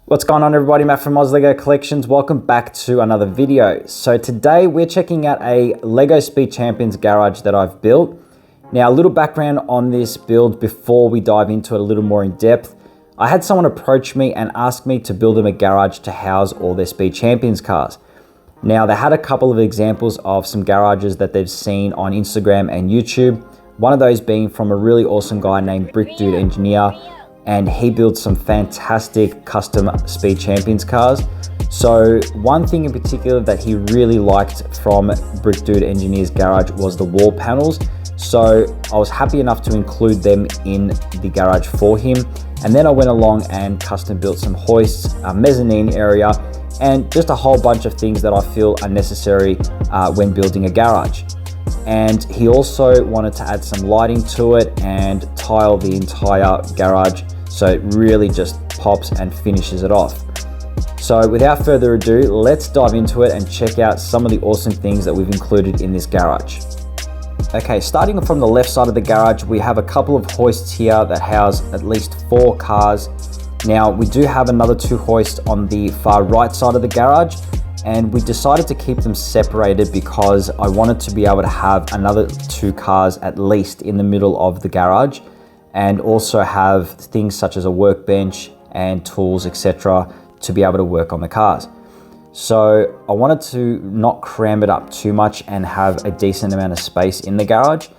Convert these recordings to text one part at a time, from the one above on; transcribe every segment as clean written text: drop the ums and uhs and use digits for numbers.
What's going on, everybody? Matt from Oz Lego Collections. Welcome back to another video. So today we're checking out a Lego Speed Champions garage that I've built. Now, a little background on this build before we dive into it a little more in depth. I had someone approach me and ask me to build them a garage to house all their Speed Champions cars. Now, they had a couple of examples of some garages that they've seen on Instagram and YouTube. One of those being from a really awesome guy named Brick Dude Engineer, and he builds some fantastic custom Speed Champions cars. So one thing in particular that he really liked from Brick Dude Engineer's garage was the wall panels. So I was happy enough to include them in the garage for him. And then I went along and custom built some hoists, a mezzanine area, and just a whole bunch of things that I feel are necessary when building a garage. And he also wanted to add some lighting to it and tile the entire garage so it really just pops and finishes it off. So without further ado, let's dive into it and check out some of the awesome things that we've included in this garage. Okay, starting from the left side of the garage, we have a couple of hoists here that house at least 4 cars. Now, we do have another 2 hoists on the far right side of the garage, and we decided to keep them separated because I wanted to be able to have another 2 cars at least in the middle of the garage, and also have things such as a workbench and tools, etc., to be able to work on the cars. So I wanted to not cram it up too much and have a decent amount of space in the garage.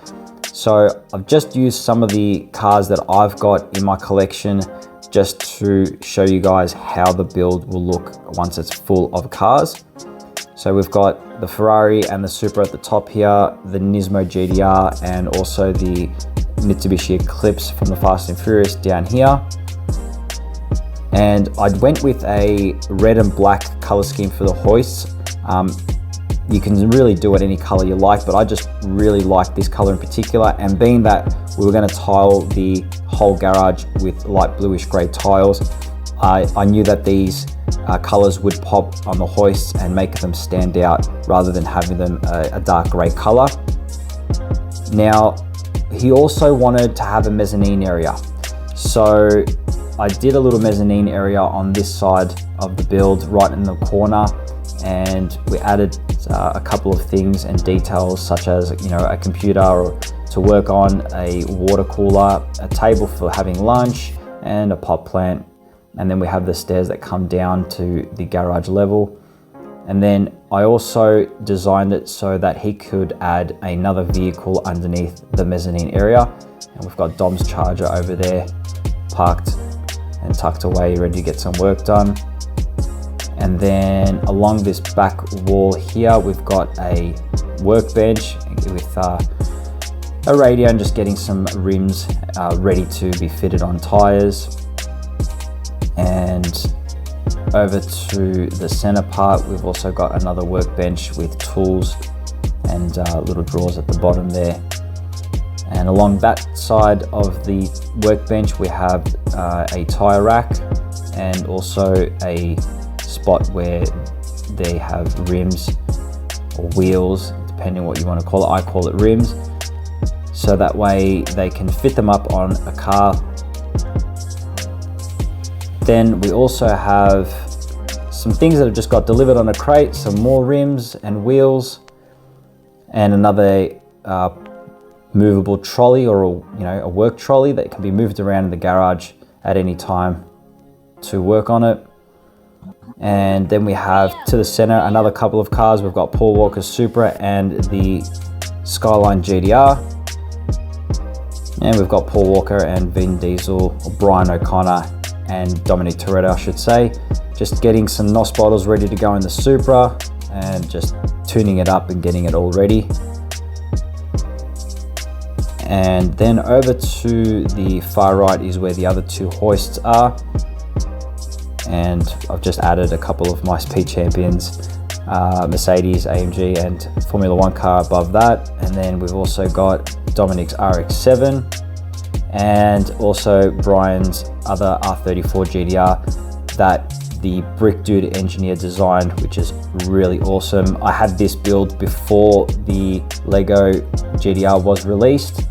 So I've just used some of the cars that I've got in my collection just to show you guys how the build will look once it's full of cars. So we've got the Ferrari and the Supra at the top here, the Nismo GTR, and also the Mitsubishi Eclipse from the Fast and Furious down here. And I went with a red and black color scheme for the hoists. You can really do it any color you like, but I just really like this color in particular. And being that we were going to tile the whole garage with light bluish gray tiles, I knew that these colors would pop on the hoists and make them stand out rather than having them a dark gray color. Now, he also wanted to have a mezzanine area. So I did a little mezzanine area on this side of the build, right in the corner, and we added a couple of things and details such as, a computer or to work on, a water cooler, a table for having lunch, and a pot plant. And then we have the stairs that come down to the garage level. And then I also designed it so that he could add another vehicle underneath the mezzanine area. And we've got Dom's Charger over there, parked and tucked away, ready to get some work done. And then along this back wall here, we've got a workbench with a radio and just getting some rims ready to be fitted on tires. And over to the center part, we've also got another workbench with tools and little drawers at the bottom there. And along that side of the workbench, we have a tire rack and also a spot where they have rims or wheels, depending on what you want to call it. I call it rims. So that way they can fit them up on a car. Then we also have some things that have just got delivered on a crate, some more rims and wheels, and another movable trolley or a work trolley that can be moved around in the garage at any time to work on it. And then we have to the center another couple of cars. We've got Paul Walker's Supra and the Skyline GTR. And we've got Paul Walker and Vin Diesel, or Brian O'Connor and Dominic Toretto, I should say. Just getting some NOS bottles ready to go in the Supra and just tuning it up and getting it all ready. And then over to the far right is where the other 2 hoists are. And I've just added a couple of my Speed Champions, Mercedes, AMG, and Formula 1 car above that. And then we've also got Dominic's RX-7 and also Brian's other R34 GTR that the Brick Dude Engineer designed, which is really awesome. I had this build before the Lego GTR was released,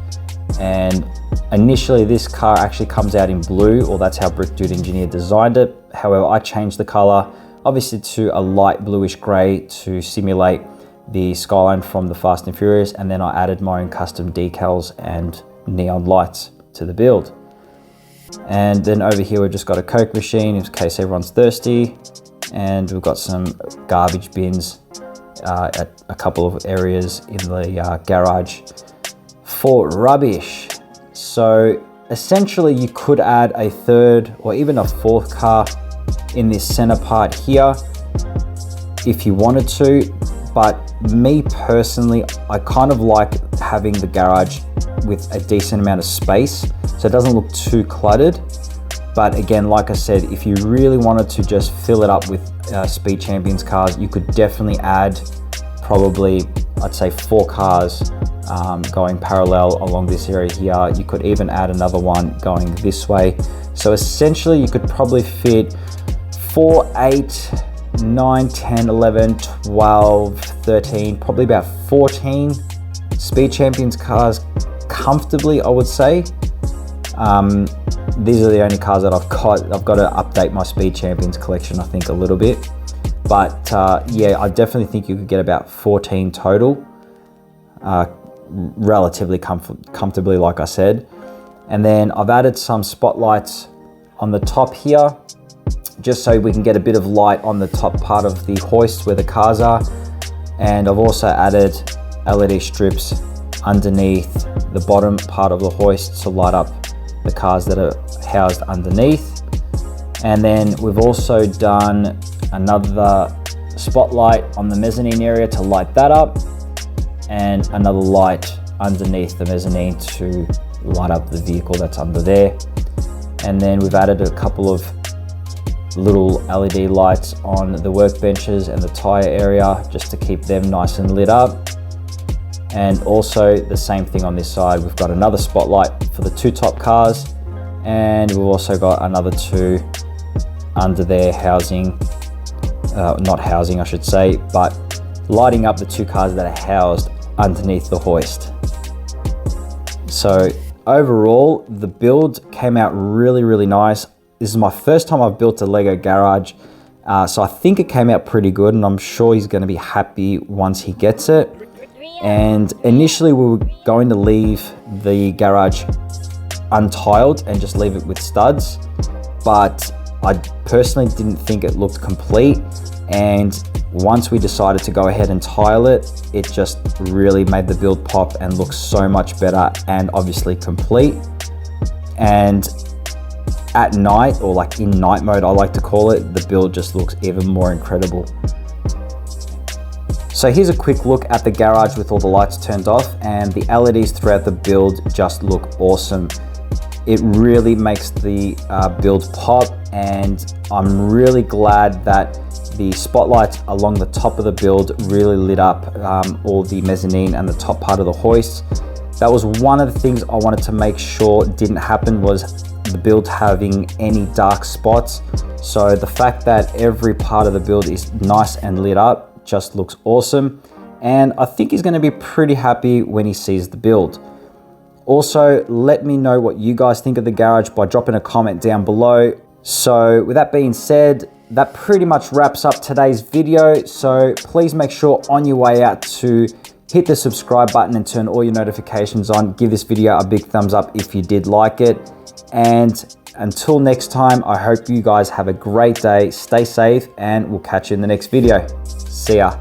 and initially this car actually comes out in blue, or that's how Brick Dude Engineer designed it. However, I changed the color, obviously to a light bluish gray to simulate the skyline from the Fast and Furious, and then I added my own custom decals and neon lights to the build. And then over here we've just got a Coke machine in case everyone's thirsty, and we've got some garbage bins at a couple of areas in the garage for rubbish. So essentially you could add a third or even a fourth car in this center part here if you wanted to, but me personally, I kind of like having the garage with a decent amount of space so it doesn't look too cluttered. But again, like I said, if you really wanted to just fill it up with Speed Champions cars, you could definitely add probably, I'd say 4 cars going parallel along this area here. You could even add another one going this way. So essentially you could probably fit 4, 8, 9, 10, 11, 12, 13, probably about 14 Speed Champions cars comfortably, I would say. These are the only cars that I've got. I've got to update my Speed Champions collection, I think, a little bit. But yeah, I definitely think you could get about 14 total, relatively comfortably, like I said. And then I've added some spotlights on the top here, just so we can get a bit of light on the top part of the hoist where the cars are. And I've also added LED strips underneath the bottom part of the hoist to light up the cars that are housed underneath. And then we've also done another spotlight on the mezzanine area to light that up, and another light underneath the mezzanine to light up the vehicle that's under there. And then we've added a couple of little LED lights on the workbenches and the tire area just to keep them nice and lit up. And also the same thing on this side, we've got another spotlight for the 2 top cars, and we've also got another 2 under there housing, not housing I should say, but lighting up the 2 cars that are housed underneath the hoist. So overall, the build came out really nice. This is my first time I've built a Lego garage, so I think it came out pretty good, and I'm sure he's going to be happy once he gets it. And initially we were going to leave the garage untiled and just leave it with studs, but I personally didn't think it looked complete, and once we decided to go ahead and tile it, it just really made the build pop and look so much better and obviously complete. And at night, or like in night mode I like to call it, the build just looks even more incredible. So here's a quick look at the garage with all the lights turned off, and the LEDs throughout the build just look awesome. It really makes the build pop, and I'm really glad that the spotlights along the top of the build really lit up all the mezzanine and the top part of the hoist. That was one of the things I wanted to make sure didn't happen, was the build having any dark spots. So the fact that every part of the build is nice and lit up just looks awesome, and I think he's going to be pretty happy when he sees the build. Also, let me know what you guys think of the garage by dropping a comment down below. So with that being said, that pretty much wraps up today's video. So please make sure on your way out to hit the subscribe button and turn all your notifications on. Give this video a big thumbs up if you did like it. And until next time, I hope you guys have a great day, stay safe, and we'll catch you in the next video. See ya.